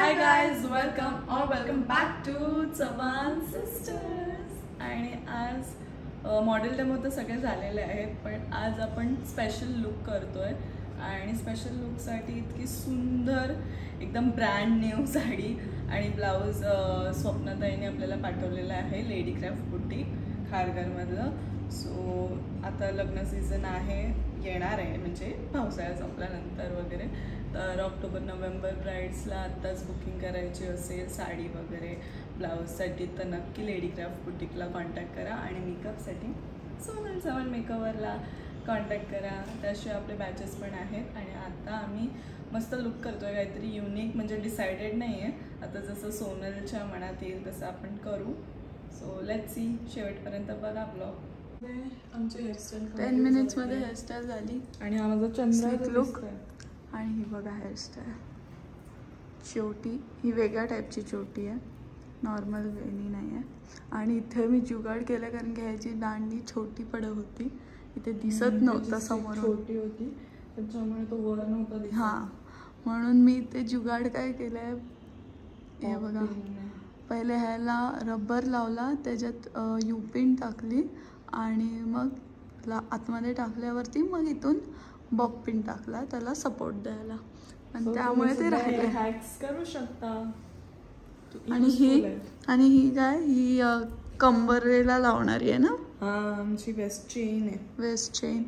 High guys, welcome back to Chavan sisters. आणि आज model demo तर सगळे झालेले आहेत, पण आज आपण स्पेशल लुक करतोय. आणि स्पेशल लुकसाठी इतकी सुंदर एकदम ब्रँड न्यू साडी आणि ब्लाऊज स्वप्नाताईने आपल्याला पाठवलेलं आहे लेडी क्राफ्ट बुटीक खारघरमधलं. सो आता लग्न सीझन आहे, येणार आहे म्हणजे पावसाळा संपल्यानंतर वगैरे. तर ऑक्टोबर नोव्हेंबर ब्राईड्सला आत्ताच बुकिंग करायची असेल साडी वगैरे ब्लाऊजसाठी तर नक्की लेडी क्राफ्ट बुटीकला कॉन्टॅक्ट करा. आणि मेकअपसाठी सोनल चव्हाण मेकअपरला कॉन्टॅक्ट करा. त्याशिवाय आपले बॅचेस पण आहेत. आणि आता आम्ही मस्त लुक करतो आहे, काहीतरी युनिक, म्हणजे डिसाइडेड नाही आहे. आता जसं सोनलच्या मनात येईल तसं आपण करू. सो लेट्स सी, शेवटपर्यंत बघा ब्लॉग. आमची हेअरस्टाईल 10 मिनिट्समध्ये हेअरस्टाईल झाली. आणि हा माझा चंद्र लुक. आणि ही बघा हेअरस्टाईल, चोटी ही वेगळ्या टाईपची चोटी आहे, नॉर्मल वेणी नाही आहे. आणि इथे मी जुगाड केलं कारण की ह्याची दांडी छोटी पडत होती, इथे दिसत नव्हता समोर, छोटी होती त्याच्यामुळे तो वर नव्हता दिसत. हां, म्हणून मी इथे जुगाड काय केलं आहे, हे बघा. पहिले ह्याला रबर लावला, त्याच्यात युपिन टाकली आणि मग आतमध्ये टाकल्यावरती मग इथून बॉब पिन टाकला त्याला सपोर्ट द्यायला. आणि त्यामुळे ते राहिले. हॅक्स करू शकता. आणि ही काय, ही कंबरेला लावणारी आहे ना. हा, आमची वेस्ट चेन आहे. वेस्ट चेन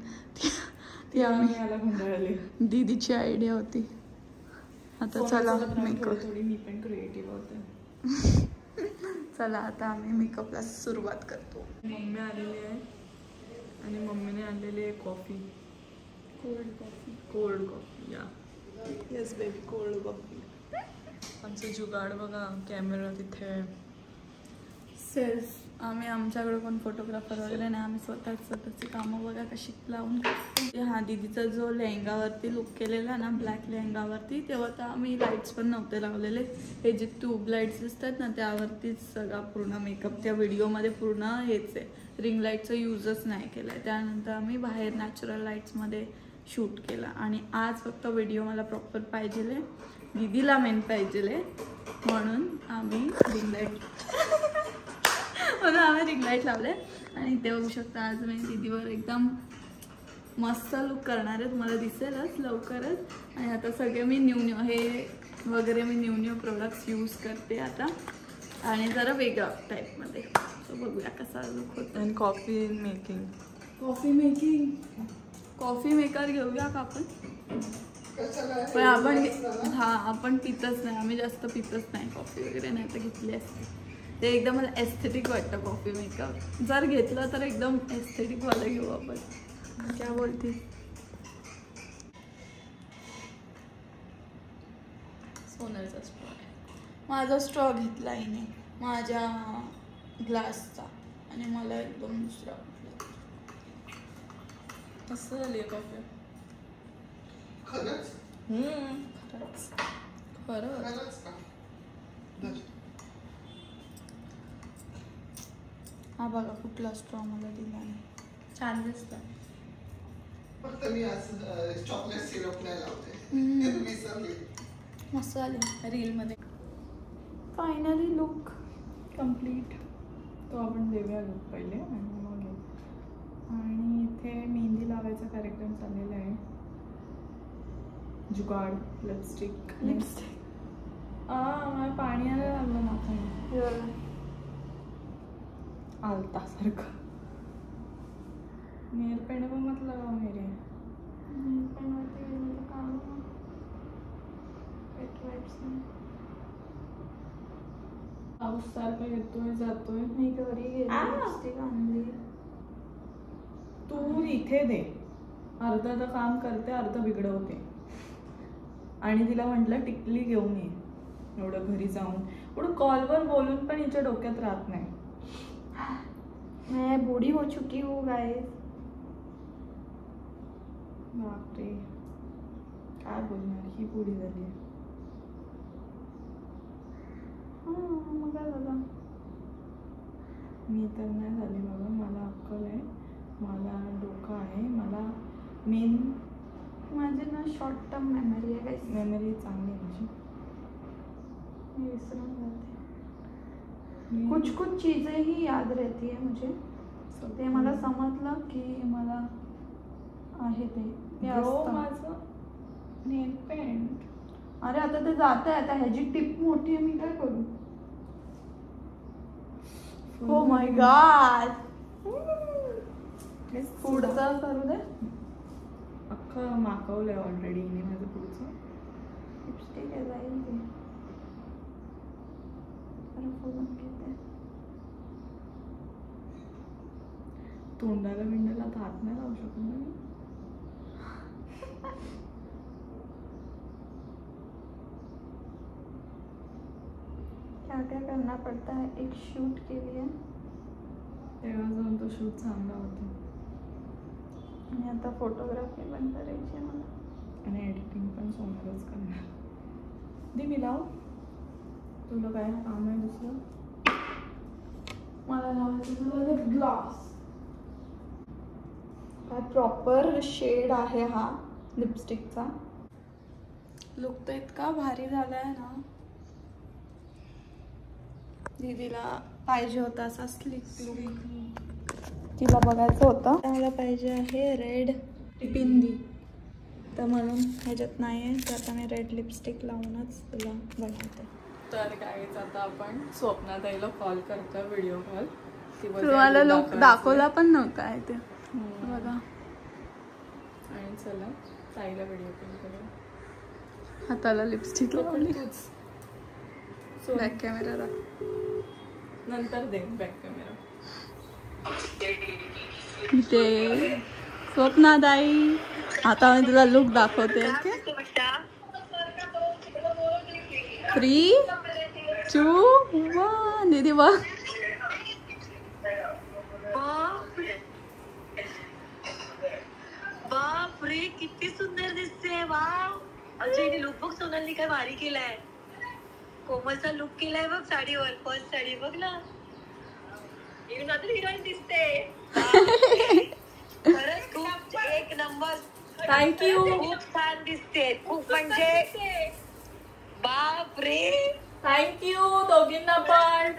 ती आम्ही याला गुंडाळली, दीदीची आयडिया होती. आता चला मेकअप, थोडी मी पण क्रिएटिव्ह होते. चला आता आम्ही मेकअपला सुरुवात करतो. मम्मी आलेली आहे आणि मम्मीने आणलेली आहे कॉफी, कोल्ड कॉफी. या येस बेबी, कोल्ड कॉफी. आमचं जुगाड बघा, कॅमेरा तिथे. सेल्फ आम्ही आमच्याकडे कोण फोटोग्राफर वगैरे नाही, आम्ही स्वतःची कामं बघा कशी लावून करतो. हा दीदीचा जो लेहंगावरती लुक केलेला ना, ब्लॅक लेहंगावरती, तेव्हा तर आम्ही लाईट्स पण नव्हते लावलेले. हे जे ट्यूब लाईट्स दिसतात ना त्यावरतीच सगळा पूर्ण मेकअप त्या व्हिडिओमध्ये पूर्ण हेच आहे, रिंग लाईटचं यूजच नाही केलं आहे. त्यानंतर आम्ही बाहेर नॅचरल लाईट्समध्ये शूट केला. आणि आज फक्त व्हिडिओ मला प्रॉपर पाहिजे, दीदीला मेन पाहिजे, म्हणून आम्ही रिंग लाईट लावले. आणि ते बघू शकता, आज मी दीदीवर एकदम मस्त लुक करणार आहे, तुम्हाला दिसेलच लवकरच. आणि आता सगळे मी न्यू हे वगैरे मी न्यू प्रोडक्ट्स यूज करते आता, आणि जरा वेगळा टाईपमध्ये. तर बघूया कसा लुक होता. आणि कॉफी मेकर घेऊया का आपण? पण आपण पितच नाही, आम्ही जास्त पितच नाही कॉफी वगैरे, नाही तर घेतली असते. ते एकदम मला एस्थेटिक वाटतं कॉफी मेकअप. जर घेतलं तर एकदम एस्थेटिकवाला घेऊ आपण. काय बोलते? सोनलचा स्ट्रॉ आहे. माझा स्ट्रॉ घेतला हिने माझ्या ग्लासचा, आणि मला एकदम दुसरा वाटला. कसं झाली आहे कॉफी? खरंच. हा बघा कुठला स्ट्रॉ मला दिला नाही, छान दिसतं. फक्त मी असं चॉकलेट सिरप नाही लावते. मस्त आले रीलमध्ये. Finally look complete. तो आपण देऊया लुक पहिले आणि मग. आणि इथे मेहंदी लावायचा कार्यक्रम चाललेला आहे. जुगाड लिपस्टिक मला पाणी आलं लागलं माथ्याने, आलता सारखं. नेल पेंट पण मत लगाओ मेरे. नेल पेंट वरती गेलं काम पाऊस सारखं येतोय जातोय. मी घरी गेली, लिपस्टिक आणली. तू इथे दे, अर्ध काम करते, अर्ध बिघडवते. आणि तिला म्हटलं टिकली घेऊन ये, एवढं घरी जाऊन एवढं कॉलवर बोलून पण हिच्या डोक्यात राहत नाही. मैं बूढ़ी हो चुकी हूँ गाइस. बापरे, काय बोलणार, ही बूढ़ी झाली. मग काय झालं? मी तर नाही झाली बाबा, मला अक्कल आहे, मला डोकं आहे, मला मेन माझी ना शॉर्ट टर्म मेमरी आहे. मेमरी चांगली आहे माझी. विसरून जाते. कुछ कुछ चीजें ही याद रहती है मुझे. ते मला समजलं की मला आहे ते माझं नेल पेंट. अरे आता ते जात आहे. आता ह्याची टिप मोठी आहे, मी काय करू. Oh my God. पुढचं करू दे. अख्खं मागवलंय ऑलरेडी मी माझं पुढचं. लिपस्टिक आहे जाईल ते. तोंडाला बिंडाला हात नाही लावू शकत ना मी. क्या क्या करना पड़ता है एक शूट के लिए. तेव्हा जाऊन तो शूट चांगला होता. आणि आता फोटोग्राफी पण करायची आहे मला. आणि एडिटिंग पण सोबतच करणार. दे मी लाव. तुला काय काम आहे दुसरं. मला लावायचं ग्लास. काय प्रॉपर शेड आहे हा लिपस्टिकचा. लुक तर इतका भारी झालाय ना. दीदीला पाहिजे होता असा स्लिक लुक. तिला बघायचं होतं. मला पाहिजे आहे रेड बिंदी. तर म्हणून ह्याच्यात नाही आहे. तर आता मी रेड लिपस्टिक लावूनच तुला बनवते. तर काहीच आता आपण स्वप्नात आईला कॉल करतो व्हिडिओ कॉल. तुम्हाला लुक दाखवला पण नव्हता आहे ते बघा. आणि चला ताईला व्हिडिओ कॉल करूया. हाताला लिपस्टिक लावली. बॅक कॅमेरा नंतर दे बॅक कॅमेरा. ते स्वप्नादाई. आता मी तुला लुक दाखवते. 3, 2, 1. दीदी बघ. बापरे किती सुंदर दिसते. वाव. अजय लुक बघ. सोनाली काय भारी केलाय. कोमलचा लुक केलाय बघ साडीवर. फर्स्ट साडी बघ ना. हिरोईन दिसते. खरंच खूप एक नंबर. थँक्यू. खूप छान दिसते. खूप म्हणजे बापरे. थँक्यू दोघींना पण.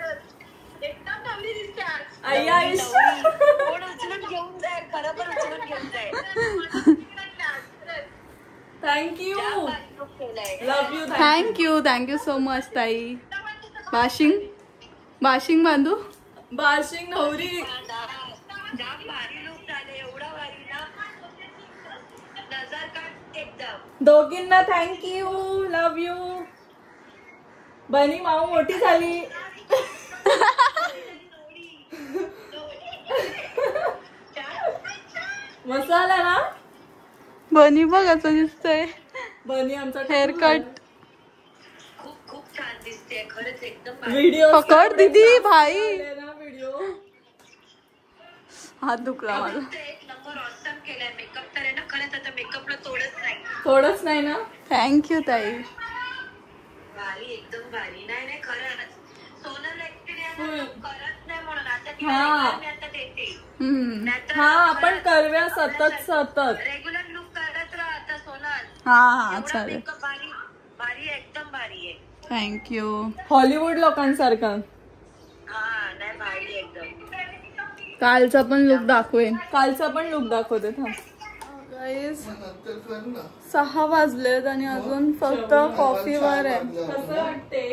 एकदम नवरी दिसते आज. कोण उचलून घेऊन जाईल. खरं पण उचलून घेऊन जाईल. Thank you. Love you. Thank you so much ताई. बाशिंग बांधू. बाशिंग नवरी. जाम भारी लुक झाले. एवढा भारी ना. नजर काढ एकदम. दोघींना थँक्यू. Love you. बनी माऊ मोठी झाली. मसाला ना. बनी बघ असं दिसतंय. बनी आमचा हेअर कट. खूप खूप छान दिसते. खरंच एकदम. व्हिडिओ पकड दीदी भाई. व्हिडिओ. हात दुखला माझा. एक नंबर ऑसम केलाय. मेकअप तर आहे ना. खरंच आता मेकअपला थोडंच नाही ना. थँक्यू ताई. भारी एकदम भारी. नाही खरंच. सोनल एक्सपिरियन्स करत नाही म्हणून आता ती आता देते. हा आपण करूया सतत रेग्युलर लुक करत राहा आता सोनल. हा चालेल. भारी एकदम भारी आहे. थँक्यू. हॉलिवूड लोकांसारखं. हा नाही भारी एकदम. कालचा पण लुक दाखवेन. कालचा पण लुक दाखवते. गाईज 6 वाजलेत आणि अजून फक्त कॉफीवर आहे. कसं वाटते.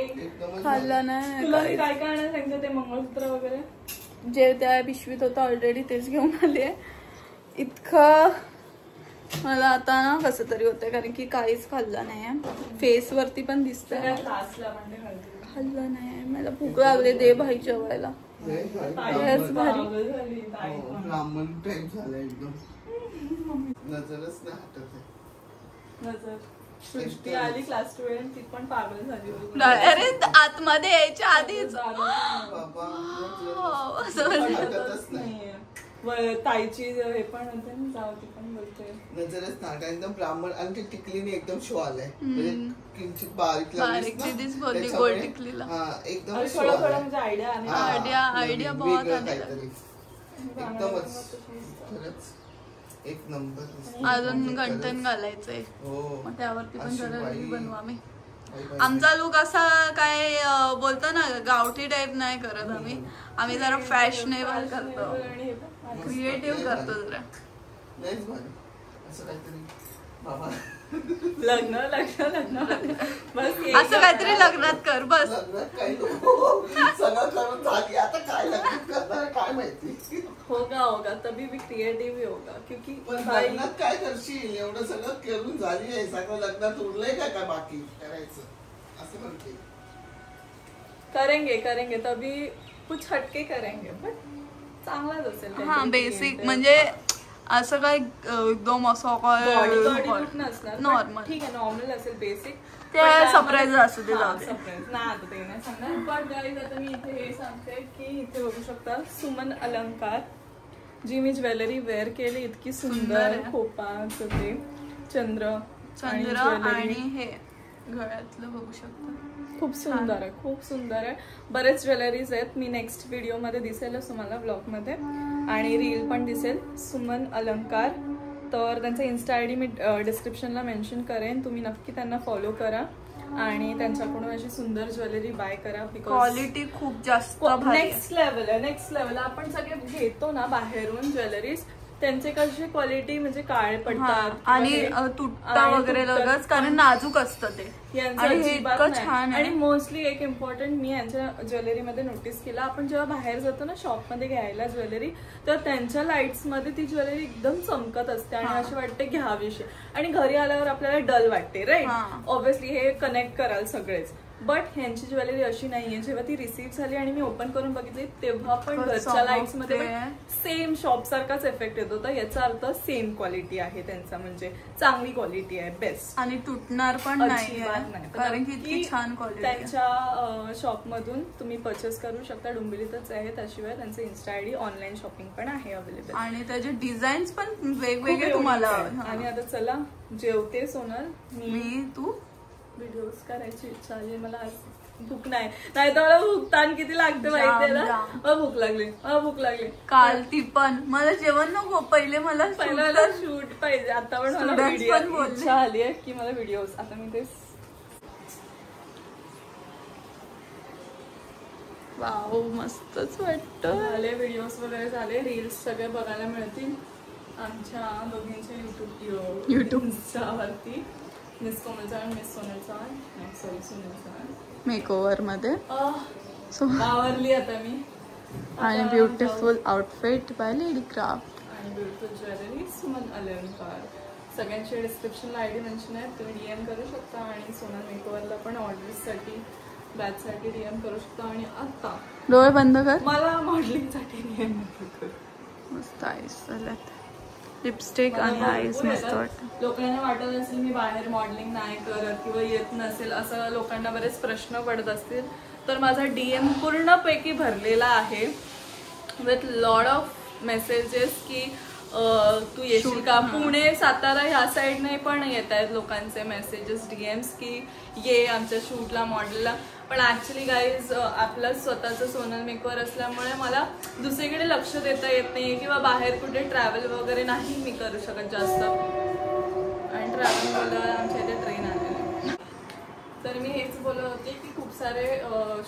खाल्लं नाही. तुला काय काय आणायला सांगितलं ते मंगळसूत्र वगैरे. जे त्या पिशवीत होतं ऑलरेडी तेच घेऊन आले. इतकं मला आता ना कसं तरी होतंय कारण की काहीच खाल्लं नाही. फेस वरती पण दिसतंय. खाल्लं नाही. मला भूक लागली. दे भाई जेवायला. ब्राह्मण टाइप झालं एकदम. नजरच नाही हटत आहे. नजर. सृष्टी आली क्लास 12 ती पण पागल झाली. अरे आतमध्ये यायच्या आधीच ताईची हे पण होते ना. जाऊ ती पण बोलते. नजरच नाटा एकदम ब्राह्मण. आणि ते टिकलीने एकदम शो आलाय. म्हणजे किंचित बारीक बोलली गोल टिकलीला. एकदम थोडं म्हणजे आयडिया बहुत एकदमच खरंच एक नंबर. अजून गंठन घालायचंय. मग त्यावरती पण जरा रील बनवू आम्ही. आमचा लुक असा काय बोलतो ना गावठी टाईप नाही करत आम्ही जरा फॅशनेबल करतो, क्रिएटिव्ह करतो जरा. लग्न बस असं काहीतरी लग्नात कर बस. सगळं करून झाली आता काय लग्नात करणार काय माहिती. होगा तभी भी क्रिएटिव्ह होगा क्योंकि लग्नात काय करशील एवढं सगळं करून झाली आहे सगळं लग्नात उरलंय काय बाकी करायचं असं म्हणते. करेंगे तभी कुछ हटके करेंगे बट चांगलाच असेल. हा बेसिक म्हणजे असं काय एकदम असं काय नॉर्मल ठीक आहे नॉर्मल असेल बेसिक ते सरप्राईज असू दे. सरप्राईज नाही आता ते नाही सांगणार. बट गाईज आता मी इथे हे सांगते की इथे बघू शकता सुमन अलंकार जी मी ज्वेलरी वेअर केली इतकी सुंदर खोपाचं ते चंद्र आणि हे गळ्यातलं बघू शकता खूप सुंदर आहे. बरेच ज्वेलरीज आहेत. मी नेक्स्ट व्हिडिओमध्ये दिसेलच तुम्हाला ब्लॉगमध्ये आणि रील पण दिसेल सुमन अलंकार. तर त्यांचा इन्स्टा आय डी मी डिस्क्रिप्शनला मेन्शन करेन. तुम्ही नक्की त्यांना फॉलो करा आणि त्यांच्याकडून अशी सुंदर ज्वेलरी बाय करा. बिकॉज क्वालिटी खूप जास्त नेक्स्ट लेवल आपण सगळे घेतो ना बाहेरून ज्वेलरीज त्यांचे कशी क्वालिटी म्हणजे काळे पडतात आणि तुटता वगैरे लगेच कारण नाजूक असतं ते. छान आणि मोस्टली एक इम्पॉर्टंट मी यांच्या ज्वेलरीमध्ये नोटीस केला आपण जेव्हा बाहेर जातो ना शॉपमध्ये घ्यायला ज्वेलरी तर त्यांच्या लाईट्स मध्ये ती ज्वेलरी एकदम चमकत असते आणि अशी वाटते घ्यावीशी आणि घरी आल्यावर आपल्याला डल वाटते राईट. ऑब्व्हियसली हे कनेक्ट कराल सगळेच. बट ह्यांची ज्वेलरी अशी नाहीये. जेव्हा ती रिसीव्ह झाली आणि मी ओपन करून बघितली तेव्हा पण घरच्या लाईट्स मध्ये सेम शॉप सारखाच इफेक्ट येत होता. याचा अर्थ सेम क्वालिटी आहे त्यांचा म्हणजे चांगली क्वालिटी आहे बेस्ट आणि तुटणार पण नाही कारण की इतकी छान क्वालिटी. त्यांच्या शॉपमधून तुम्ही परचेस करू शकता. डोंबिवलीतच आहे. त्याशिवाय त्यांचं इन्स्टा आयडी ऑनलाईन शॉपिंग पण आहे अवेलेबल आणि त्याचे डिझाईन्स पण वेगवेगळे तुम्हाला. आणि आता चला जेवते सोनल मी तू व्हिडिओज करायची इच्छा आली मला. आज भूक नाही तर मला भूक ताण किती लागते माहिती ना. भूक लागली काल ती पण मला जेवण नको पहिले मला शूट पाहिजे. आता पण मला इच्छा आली आहे की मला व्हिडिओज आता मी ते वाव मस्तच वाटतं. झाले व्हिडिओज वगैरे झाले. रील्स सगळे बघायला मिळतील आमच्या दोघींच्या युट्यूब इंस्टावरती. Miss Komal Chavan miss Sonal Chavan sorry Sunil Chavan makeover मध्ये आवरली आता मी. आणि beautiful outfit by lady craft आणि ब्युटिफुल ज्वेलरी सुमन अलंकार. सगळ्यांचे डिस्क्रिप्शनला आयडी मेन्शन आहे. तुम्ही डीएम करू शकता आणि सोनल मेकओव्हरला पण ऑर्डर्ससाठी बॅचसाठी डीएम करू शकता. आणि आता डोळे बंद कर मला मॉडेलिंगसाठी डीएम करू. मस्त आईस झाल्यात लिपस्टिक आणि आईज मस्त वाटतं. लोकांना वाटत असेल मी बाहेर मॉडेलिंग नाही करत किंवा येत नसेल असं लोकांना बरेच प्रश्न पडत असतील तर माझा डीएम पूर्णपैकी भरलेला आहे विथ लॉट ऑफ मेसेजेस की तू येशील का. पुणे सातारा ह्या साईडने पण येत आहेत लोकांचे मेसेजेस डीएम्स की ये आमच्या शूटला मॉडेलला. पण ऍक्च्युली गाईज आपलं स्वतःचं सोनल मेकओव्हर असल्यामुळे मला दुसरीकडे लक्ष देता येत नाही किंवा बाहेर कुठे ट्रॅव्हल वगैरे नाही मी करू शकत जास्त. आणि ट्रॅव्हल बोलल्यावर आमच्या इथे ट्रेन आलेली. तर मी हेच बोलत होते की खूप सारे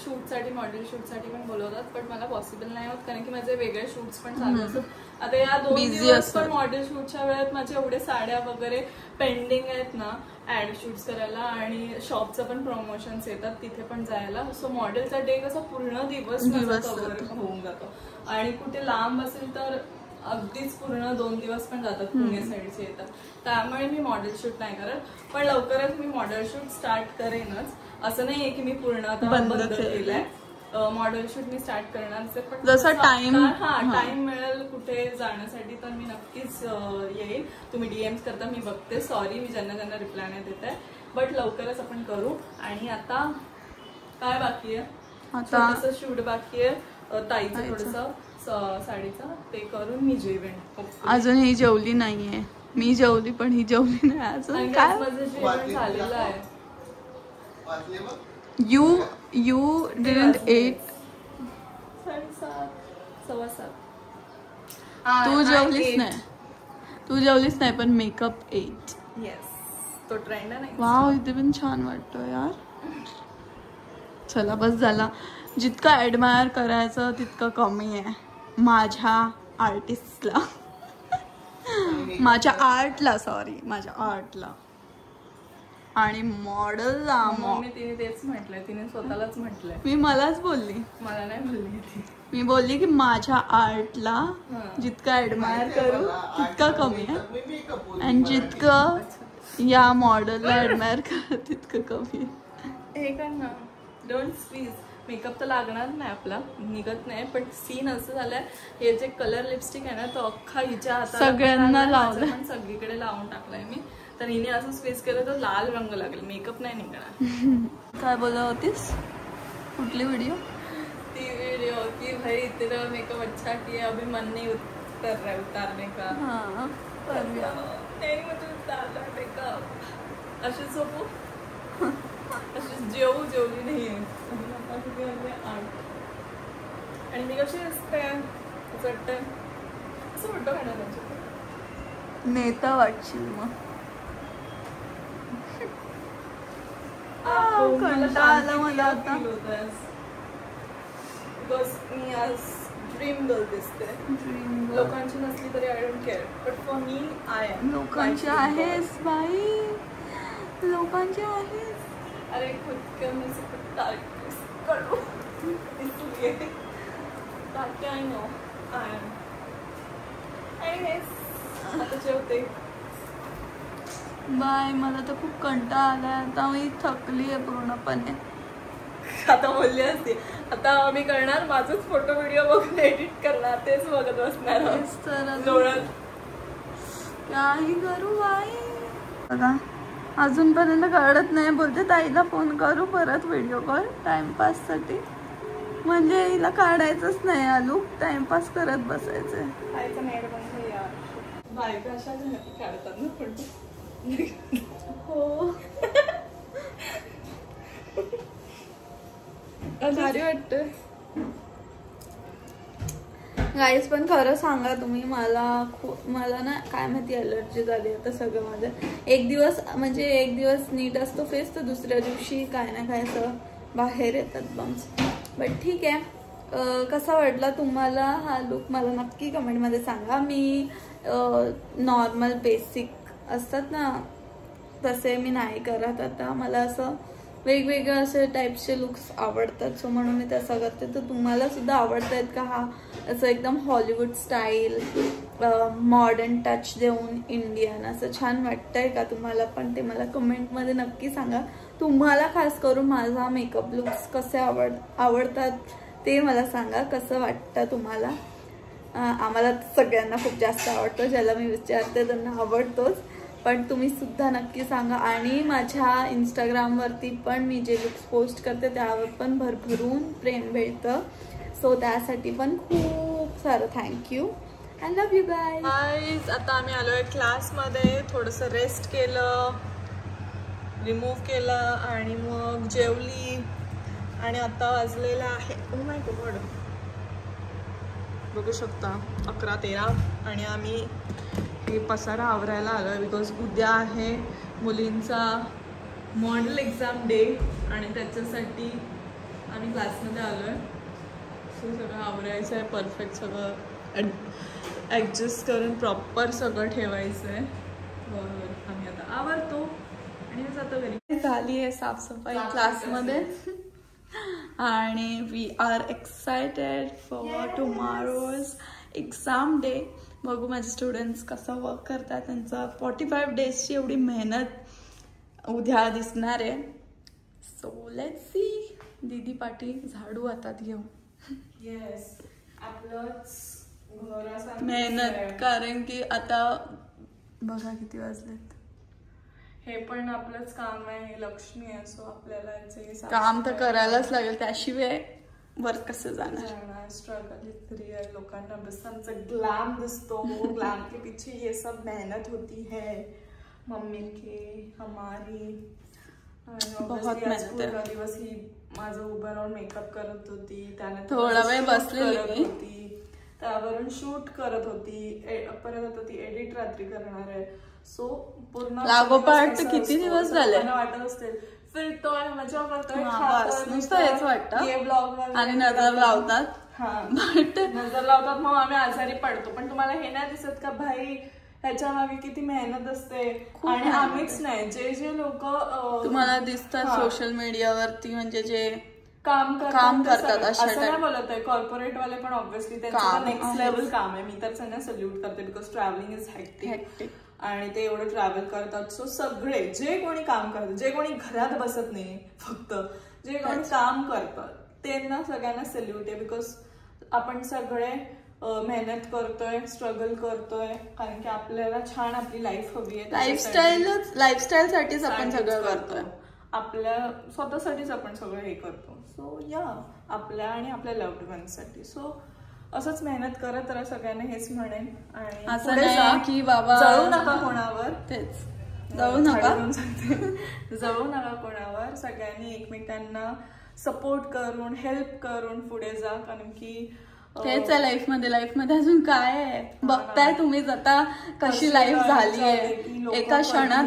शूटसाठी मॉडेल शूटसाठी पण बोलवतात बट मला पॉसिबल नाही होत कारण की माझे वेगळे शूट्स पण चालू असतात. आता या 2 दिवस पण मॉडेल शूटच्या वेळेत माझे एवढे साड्या वगैरे पेंडिंग आहेत ना ऍड शूट्स करायला आणि शॉपचं पण प्रमोशन्स येतात तिथे पण जायला. सो मॉडेलचा डे कसा पूर्ण दिवस कव्हर होऊन जातो आणि कुठे लांब असेल तर अगदीच पूर्ण 2 दिवस पण जातात पुणे साईडचे येतात. त्यामुळे मी मॉडेल शूट नाही करत. पण लवकरच मी मॉडेल शूट स्टार्ट करेनच. असं नाहीये की मी पूर्ण आता बंद केलंय. मॉडेल शूट मी स्टार्ट करणार असेल पण जसा टाइम मिळेल कुठे जाण्यासाठी तर मी नक्कीच येईल. तुम्ही डीएम्स करता मी बघते. सॉरी मी ज्यांना रिप्लाय नाही देत आहे बट लवकरच आपण करू. आणि आता काय बाकी आहे छोटंसं शूट बाकी आहे ताईचं थोडंसं साडीचं ते करून मी जेवेन. अजून ही जेवली नाहीये. मी जेवली पण ही जेवली नाही अजून. काय माझं जेवण झालेलं आहे. You didn't eat. 7:15 तू जेवलीस नाही पण मेकअप 8. येस तो ट्रेंड आहे. वाव इथे पण छान वाटतं यार. चला बस झाला. जितकं ॲडमायर करायचं तितकं कमी आहे माझ्या आर्टिस्टला, माझ्या आर्टला, सॉरी माझ्या आर्टला आणि मॉडेलला. तिने तेच म्हटलंय, तिने स्वतःलाच म्हटलंय. मी मलाच बोलली, मला नाही बोलली ती. मी बोलली की माझ्या आर्टला जितकं ॲडमायर करू तितकं कमी आहे आणि जितकं या मॉडेलला ॲडमायर करू तितकं कमी आहे. हे कर ना, डोंट स्क्वीज. मेकअप तर लागणार नाही, आपला निघत नाही, पण सीन असं झालंय हे जे कलर लिपस्टिक आहे ना तो अख्खा हिच्या हातात सगळ्यांना लावलं, पण सगळीकडे लावून टाकलाय मी. तर हिने असं स्क्वीज केलं तर लाल रंग लागेल, मेकअप नाही निघणार. काय बोलत होतीस? कुठली व्हिडिओ? ती वीडियो की भाई तेरा मेकअप अच्छा किया, अभी मन नहीं उतर रहा उतारने का. हाँ नहीं मुझे उतारना मेकअप. अशी झोपू, अशी जेवली नाही आहे आणि मी कशी असते असं वाटतं, असं वाटतं का त्यांच्या नेता वाटशील मग. कंटाळा मला आता. बिकॉज मी आज ड्रीम गर्ल दिसते. लोकांची नसली तरी I don't care, but for me I am. लोकांची आहेस बाई, लोकांची आहेस. अरे खुद के मैं से कुछ तारीफ करो इसलिए, ताकि I know I am. Anyways आता जेवते. बाय. मला तर खूप कंटाळा आलाय आता, मी थकली आहे पूर्णपणे. आता बोलली असते, आता मी करणार माझंच फोटो व्हिडिओ बघून एडिट करणार, तेच बघत बसणार. काही करू बाई. बघा अजूनपर्यंत कळत नाही. बोलते ताईला फोन करू परत व्हिडिओ कॉल टाइमपाससाठी, म्हणजे हिला काढायचंच नाही आलू, टाइमपास करत बसायचंय. बायका अशा काढतात ना फोटो. हो भारी वाटतं. गाईज पण खरं सांगा तुम्ही, मला ना काय माहिती अलर्जी झाली आता सगळं माझं. एक दिवस नीट असतो फेस, तर दुसऱ्या दिवशी काय ना काय असं बाहेर येतात बम्स. बट ठीक आहे. कसा वाटला तुम्हाला हा लुक मला नक्की कमेंटमध्ये सांगा. मी नॉर्मल बेसिक असतात ना तसे मी नाही करत आता. मला असं वेगवेगळे असे टाईपचे लुक्स आवडतात, सो म्हणून मी तसं करते. तर तुम्हाला सुद्धा आवडत आहेत का हा असं एकदम हॉलिवूड स्टाईल मॉडर्न टच देऊन इंडियन असं छान वाटतंय का तुम्हाला? पण ते मला कमेंटमध्ये नक्की सांगा. तुम्हाला खास करून माझा मेकअप लुक्स कसे आवडतात ते मला सांगा. कसं वाटतं तुम्हाला? आम्हाला सगळ्यांना खूप जास्त आवडतं, ज्याला मी विचारते त्यांना आवडतोच, पण तुम्ही सुद्धा नक्की सांगा. आणि माझ्या इंस्टाग्रामवरती पण मी जे लुक्स पोस्ट करते त्यावर पण भरभरून प्रेम भेटतं, सो त्यासाठी पण खूप सारं thank you. I love you guys. आता आम्ही आलोय क्लासमध्ये, थोडंसं रेस्ट केलं, रिमूव्ह केलं आणि मग जेवली. आणि आता वाजलेलं आहे ओ माय गॉड, बघू शकता 11:13 आणि आम्ही हे पसारा आवरायला आलोय बिकॉज उद्या आहे मुलींचा मॉडेल एक्झाम डे आणि त्याच्यासाठी आम्ही क्लासमध्ये आलोय. सो सगळं आवरायचं आहे, परफेक्ट सगळं ॲडजस्ट करून प्रॉपर सगळं ठेवायचं आहे. बरोबर आम्ही आता आवरतो आणि जातो घरी. झाली आहे साफसफाई क्लासमध्ये आणि we are excited for tomorrow's exam day. बघू माझे स्टुडंट्स कसं वर्क करतात, त्यांचं 45 डेजची एवढी मेहनत उद्या दिसणार आहे. So let's see. दीदी पाटी झाडू हातात घेऊ. येस, आपलंच मेहनत, कारण की आता बघा किती वाजलेत. हे पण आपलंच काम आहे, लक्ष्मी आहे, सो आपल्याला काम तर करायलाच लागेल, त्याशिवाय वर्क कसं जाणार. Struggle is real. लोकांना बस आमचा ग्लॅम दिसतो, ग्लॅम के पीछे ये सब मेहनत होती है मम्मी के हमारी. बहुत मेहनत आहे. दिवस ही माझं उभं राहून मेकअप करत होती, त्याने थोडा वेळ बसलेली होती, त्यावरून शूट करत होती, परत आता ती एडिट रात्री करणार आहे. सो पूर्ण लागोपाठ किती दिवस झाले वाटत असतील फिरतोय, मजा करतोय, बस नुसतं हेच वाटतं ब्लॉग आणि नजर लावतात. नजर लावतात मग आम्ही आजारी पडतो. पण तुम्हाला हे नाही दिसत का भाई ह्याच्या मागे किती मेहनत असते. आणि आम्हीच नाही, जे जे लोक तुम्हाला दिसतात सोशल मीडियावरती म्हणजे जे काम करतात असं नाही बोलत आहे. कॉर्पोरेट वाले पण ऑब्व्हियसली त्यांचं नेक्स्ट लेवल काम आहे. मी तर त्यांना सल्यूट करते बिकॉज ट्रॅव्हलिंग इज हेक्टिक आणि ते एवढं ट्रॅव्हल करतात. सो सगळे जे कोणी काम करतात, जे कोणी घरात बसत नाही, फक्त जे कोणी काम करतात त्यांना सगळ्यांना सल्यूट आहे. बिकॉज आपण सगळे मेहनत करतोय, स्ट्रगल करतोय, कारण की आपल्याला छान आपली लाईफ हवी आहे. लाईफस्टाईल साठीच आपण सगळं करतोय, आपल्या स्वतःसाठीच आपण सगळं हे करतो. सो या आपल्या आणि आपल्या लव्ड वन्ससाठी. सो असंच मेहनत करत राहा सगळ्यांना, हेच म्हणेन. आणि असं नाही की बाबा जळू नका कोणावर, तेच जळू नका कोणावर. सगळ्यांनी एकमेकांना सपोर्ट करून, हेल्प करून पुढे जा. कारण की तेच आहे लाईफमध्ये अजून काय आहे. बघताय तुम्हीच आता कशी लाईफ झाली आहे. एका क्षणात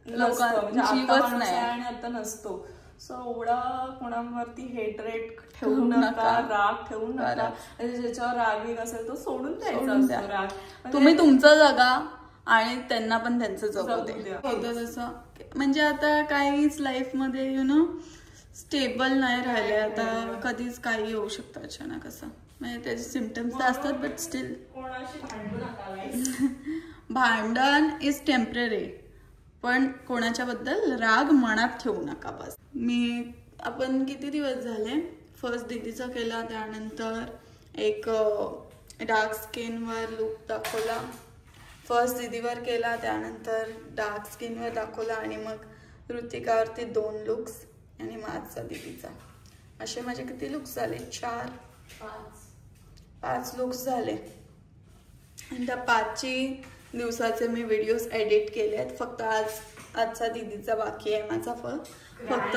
लोकांना जीवच नाही आणि आता नसतो. सो एवढा कोणावरती हेटरेट ठेवू नका, राग ठेवू नका. ज्याच्यावर राग असेल तो सोडून द्यायचा राग. तुम्ही तुमचं जगा आणि त्यांना पण त्यांचं जगू द्या. होतं तसं म्हणजे आता काहीच लाईफ मध्ये स्टेबल नाही राहिले. आता कधीच काही होऊ शकतं अचानक असं. म्हणजे त्याचे सिम्पटम्स तर असतात बट स्टील भांडण इज टेम्पररी. पण कोणाच्या बद्दल राग मनात ठेवू नका बस. आपण किती दिवस झाले फर्स्ट दीदीचा केला, त्यानंतर एक डार्क स्किनवर लुक दाखवला, फर्स्ट दीदीवर केला, त्यानंतर डार्क स्किनवर दाखवला आणि मग ऋतिकावरती 2 लुक्स आणि माझा दीदीचा. असे माझे किती लुक्स झाले? 5 लुक्स झाले. आणि त्या 5 दिवसाचे मी व्हिडिओज एडिट केले आहेत. फक्त आजचा दीदीचा बाकी आहे माझा फक्त,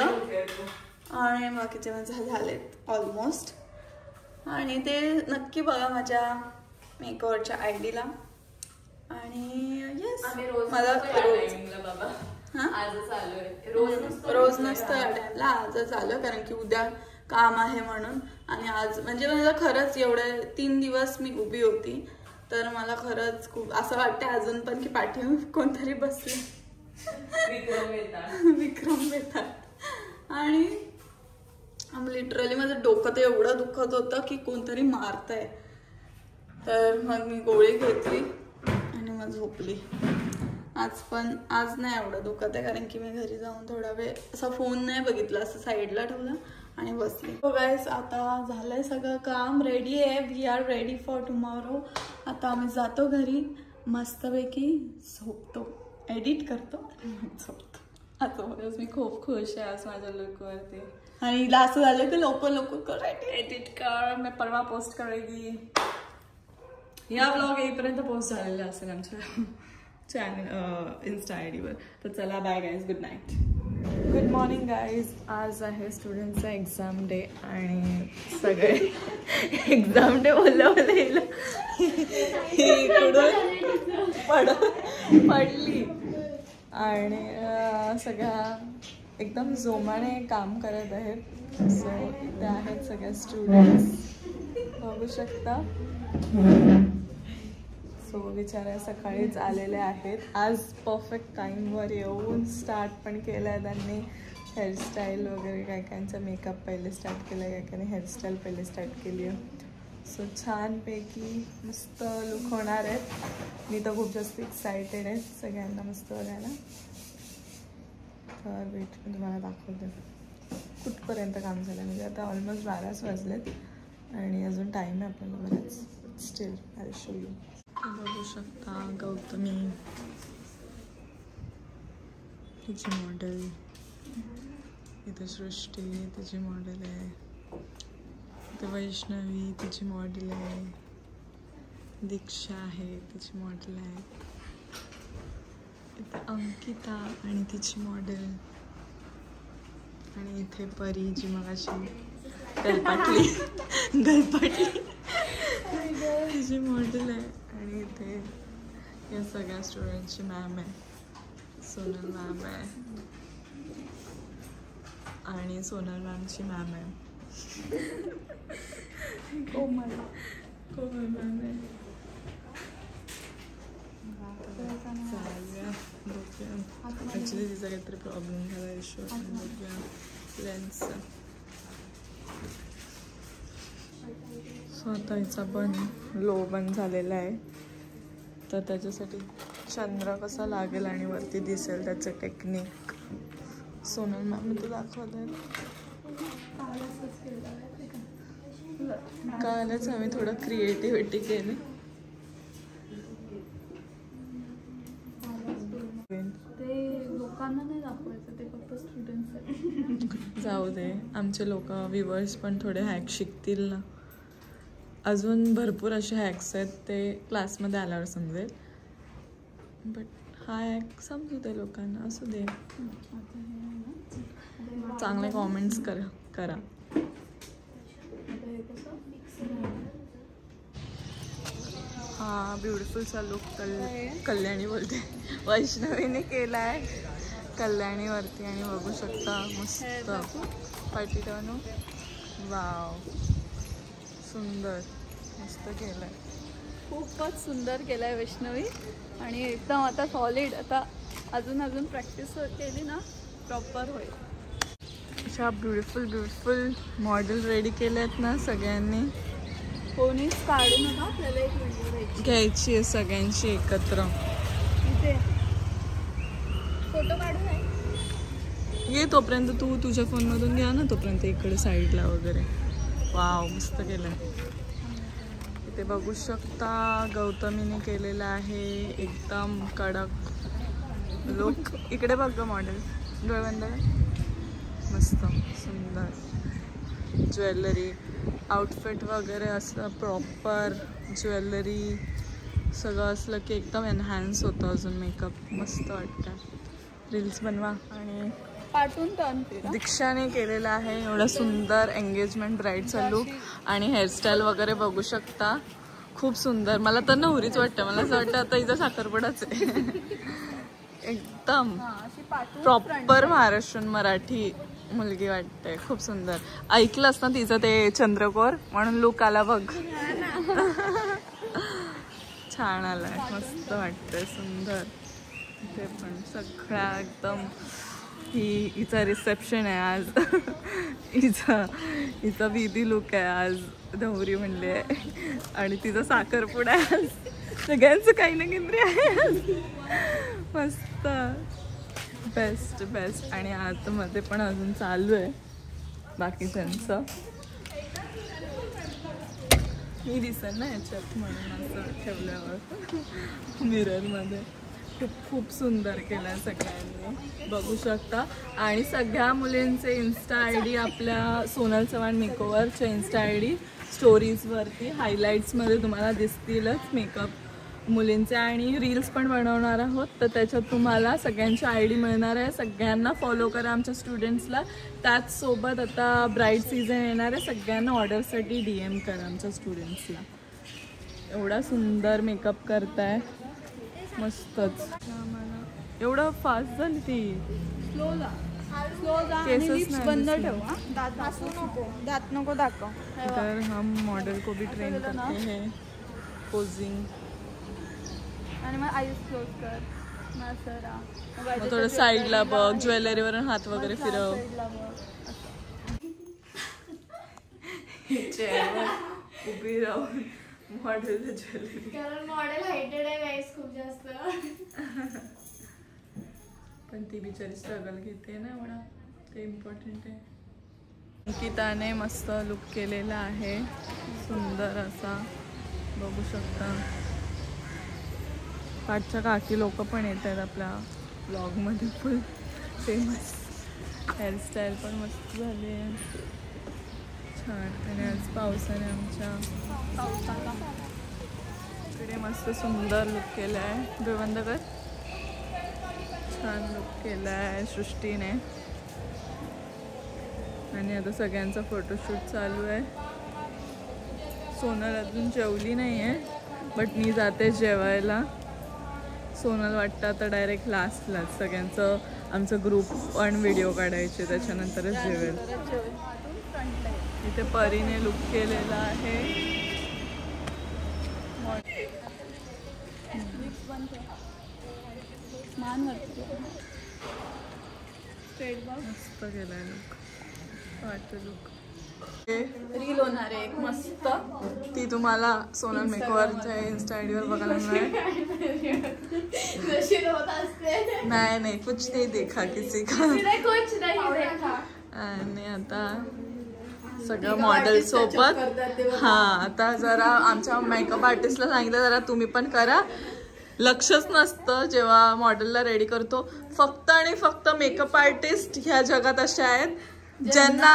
आणि बाकीचे माझे झालेत ऑलमोस्ट. आणि ते नक्की बघा माझ्या मेकओव्हरच्या आयडीला. आणि येस मला रोज नसतं या टाइमला, आजच आलं कारण की उद्या काम आहे म्हणून. आणि आज म्हणजे मला खरंच एवढे 3 दिवस मी उभी होती तर मला खरंच खूप असं वाटतं अजून पण की पाठीवर कोणतरी बसले, विक्रम येतात. आणि लिटरली माझं डोकं तर एवढं दुखत होतं की कोणतरी मारतंय. तर मग मी गोळी घेतली आणि मग झोपली. आज नाही एवढं दुखत आहे कारण की मी घरी जाऊन थोडा वेळ असा फोन नाही बघितला, असं साईडला ठेवलं आणि बसली. हो गाईस, आता झालंय सगळं काम, रेडी आहे. We are ready for tomorrow. आता आम्ही जातो घरी, मस्तपैकी झोपतो, एडिट करतो आणि झोपतो. आता मी खूप खुश आहे आज माझ्या लुकवरती. आणि हिला असं झालं की लवकर कर, एडिट कर, मी परवा पोस्ट करेगी. या ब्लॉग येईपर्यंत पोस्ट झालेला असेल आमच्या चॅनल इन्स्टा आयडीवर. तर चला bye guys, good night. Good morning guys. आज आहे स्टुडंटचा एक्झाम डे आणि सगळे एक्झाम डे बोललं पडली आणि सगळ्या एकदम जोमाने काम करत आहेत. सो इथे आहेत सगळ्या स्टुडंट्स, बघू शकता. सो बिचाऱ्या सकाळीच आलेले आहेत. आज परफेक्ट टाईमवर येऊन स्टार्ट पण केलं आहे त्यांनी. हेअरस्टाईल वगैरे काय कायचा मेकअप पहिले स्टार्ट केला आहे, काय काय हेअरस्टाईल पहिले स्टार्ट केली आहे. सो छानपैकी मस्त लुक होणार आहेत. मी तर खूप जास्त एक्सायटेड आहे सगळ्यांना मस्त बघायला. तर वेट मी तुम्हाला दाखवते कुठपर्यंत काम झालं. म्हणजे आता ऑलमोस्ट 12 वाजलेत आणि अजून टाईम आहे आपल्याला बराच. Still I show you. बघू शकता गौतमी, तिची मॉडेल, इथे सृष्टी तिची मॉडेल आहे, इथे वैष्णवी तिची मॉडेल आहे, दीक्षा आहे तिची मॉडेल आहे, इथे अंकिता आणि तिची मॉडेल, आणि इथे परी जी मगाशी गलपाटली तिची मॉडेल आहे. आणि इथे या सगळ्या स्टुडंटची मॅम आहे, सोनल मॅम आहे. आणि सोनल मॅमची मॅम आहे. कोमल मॅम आहे. चालूया बघूया. ॲक्च्युली तिचा काहीतरी प्रॉब्लेम झाला इश्यू बघूया लेन्सचा. स्वतःचा पण लो बन झालेला आहे तर त्याच्यासाठी चंद्र कसा लागेल आणि वरती दिसेल त्याचं टेक्निक सोनल मॅम तू दाखवलं. कालच आम्ही थोडं क्रिएटिव्हिटी केली. ते लोकांना नाही दाखवायचं, ते फक्त स्टुडंट्स. जाऊ दे, आमचे लोक व्ह्युअर्स पण थोडे हॅक शिकतील ना. अजून भरपूर असे हॅक्स आहेत, ते क्लासमध्ये आल्यावर समजेल. बट हा हॅक समजू दे लोकांना, असू दे. चांगले कॉमेंट्स करा. हा ब्युटिफुलचा लुक कल्याणी बोलते वैष्णवीने केला आहे कल्याणीवरती आणि बघू शकता मस्त पाटीटानो. वाव, सुंदर, मस्त केलं आहे. खूपच सुंदर केलं आहे वैष्णवी आणि एकदम आता सॉलिड. आता अजून प्रॅक्टिस केली ना प्रॉपर होईल. अशा ब्युटिफुल मॉडेल रेडी केले आहेत ना सगळ्यांनी. कोणीच काढू नका, आपल्याला एक व्हिडिओ घ्यायची आहे सगळ्यांची एकत्र. इथे फोटो काढू आहे. ये तोपर्यंत तू तुझ्या फोनमधून घ्या ना तोपर्यंत इकडे साईडला वगैरे. वाव, मस्त केलं आहे. इथे बघू शकता गौतमीने केलेलं आहे एकदम कडक लुक. इकडे बघ मॉडेल, डोळे बंद. मस्त सुंदर ज्वेलरी आउटफिट वगैरे असलं, प्रॉपर ज्वेलरी सगळं असलं की एकदम एनहान्स होतं अजून मेकअप. मस्त वाटतं. रील्स बनवा. आणि पाठवून टर्न केला दीक्षाने केलेला आहे एवढा सुंदर एंगेजमेंट ब्राईडचा लुक. आणि हेअरस्टाईल वगैरे बघू शकता, खूप सुंदर. मला तर नवरीच वाटतं. मला असं वाटतं आता हिचा साखरपुडाच आहे. एकदम प्रॉपर महाराष्ट्रीयन मराठी मुलगी वाटते. खूप सुंदर. ऐकलंस ना तिचं ते चंद्रकोर, म्हणून लुक आला बघ. छान आलाय, मस्त वाटतंय, सुंदर. ते पण सगळ्या एकदम. हिचा रिसेप्शन आहे आज. हिचा विधी लुक आहे आज, नवरी म्हणले. आणि तिचा साखरपुडा आहे आज. सगळ्यांचं काही ना काहीतरी आहे. मस्त, बेस्ट. आणि आतमध्ये पण अजून चालू आहे बाकीच्यांचं. मी दिसेल ना याच्यात म्हणून असं ठेवल्यावर मिररमध्ये. खूप सुंदर केलं आहे सगळ्यांनी, बघू शकता. आणि सगळ्या मुलींचे इन्स्टा ID आपल्या सोनल चव्हाण मेकओव्हरच्या इन्स्टा ID स्टोरीजवरती हायलाईट्समध्ये तुम्हाला दिसतीलच मेकअप मुलींचे. आणि रील्स पण बनवणार आहोत, तर त्याच्यात तुम्हाला सगळ्यांची ID मिळणार आहे. सगळ्यांना फॉलो करा आमच्या स्टुडंट्सला. त्याचसोबत आता ब्राईड सीझन येणार आहे, सगळ्यांना ऑर्डरसाठी DM करा आमच्या स्टुडंट्सला. एवढा सुंदर मेकअप करताय, मस्तच. एवढं फास्ट झाली ती. स्लो जा. केसच बंद ठेव. दात नको दाखव. तर हम मॉडेल को भी ट्रेन करते हैं पोजिंग. आणि मग आईज क्लोज कर. मासरा मग थोडं साईडला बघ, ज्वेलरीवर हात वगैरे फिरव. चेअरवर उभी राहून मॉडेल ज्वेलरी. कारण मॉडेल हायटेड आहे गाईस खूप जास्त. पण ती बिचारी स्ट्रगल घेते ना एवढा, ते इम्पॉर्टंट आहे. अंकिताने मस्त लुक केलेला आहे, सुंदर असा, बघू शकता. पाठच्या काकी लोक पण येत आहेत आपल्या ब्लॉगमध्ये. फुल फेमस. हेअरस्टाईल पण मस्त झाली आहे, छान. आणि आज पावसाने आमच्या इकडे मस्त सुंदर लुक केला आहे. डोळे बंद कर. छान लुक केला आहे सृष्टीने. आणि आता सगळ्यांचा फोटोशूट चालू आहे. सोनल अजून जेवली नाही आहे, बट मी जाते जेवायला. सोनल वाटतं आता डायरेक्ट लास्टलाच. सगळ्यांचं आमचं ग्रुप पण व्हिडिओ काढायचे, त्याच्यानंतरच जेवेल. इथे परीने लुक केलेला आहे. मस्त केलाय लुक, वाटतं लुक. रील होणार आहे एक मस्त. ती तुम्हाला सोनल मेकओव्हरच्या इन्स्टा आयडी वर बघायला मिळेल. नाही नाही, कुछ नाही देखा किसी का. आणि आता सगळं मॉडेल सोबत. हा, आता जरा आमच्या मेकअप आर्टिस्टला सांगितलं जरा तुम्ही पण करा. लक्षच नसतं जेव्हा मॉडेलला रेडी करतो. फक्त आणि फक्त मेकअप आर्टिस्ट ह्या जगात अशा आहेत ज्यांना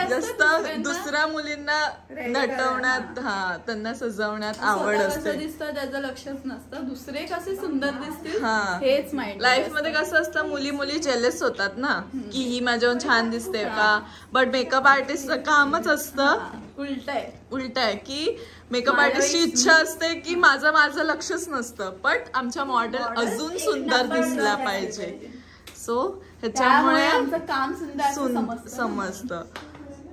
जास्त दुसऱ्या मुलींना नटवण्यात, हा, त्यांना सजवण्यात आवड असते. दिसतं त्याचं लक्षच नसतं दुसरे कसे सुंदर दिसतील हा, हेच माहिती. लाईफ मध्ये कसं असतं, मुली जेलस होतात ना की ही माझ्यावर छान दिसते का. बट मेकअप आर्टिस्टचं कामच असतं उलट आहे की मेकअप आर्टिस्टची इच्छा असते की माझं लक्षच नसतं, बट आमच्या मॉडेल अजून सुंदर दिसला पाहिजे. सो ह्याच्यामुळे काम समजतं,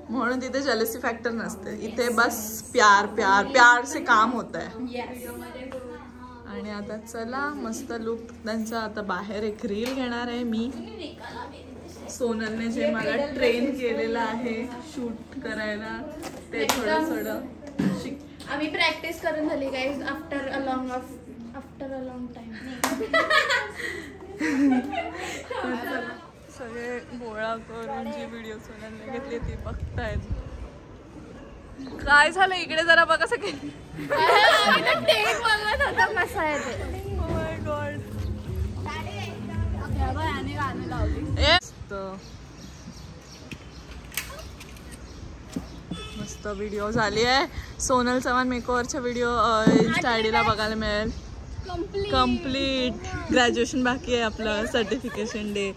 म्हणून तिथे जेलसी फॅक्टर नसते. इथे बस प्यार से काम होत आहे. आणि आता चला मस्त लुक त्यांचा. आता बाहेर एक रील घेणार आहे मी. सोनलने जे मला ट्रेन केलेलं आहे शूट करायला ते थोडं आम्ही प्रॅक्टिस करून झाली guys after a long time. सगळे गोळा करून जी व्हिडिओ सोनलने घेतली ती बघतायत. काय झालं इकडे जरा बघा सगळे. मस्त व्हिडिओ झाली आहे. सोनल चव्हाण मेकओव्हरच्या व्हिडिओ इन्स्टा आयडीला बघायला मिळेल. कम्प्लीट ग्रॅज्युएशन बाकी आहे आपलं, सर्टिफिकेशन डे.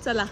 चला.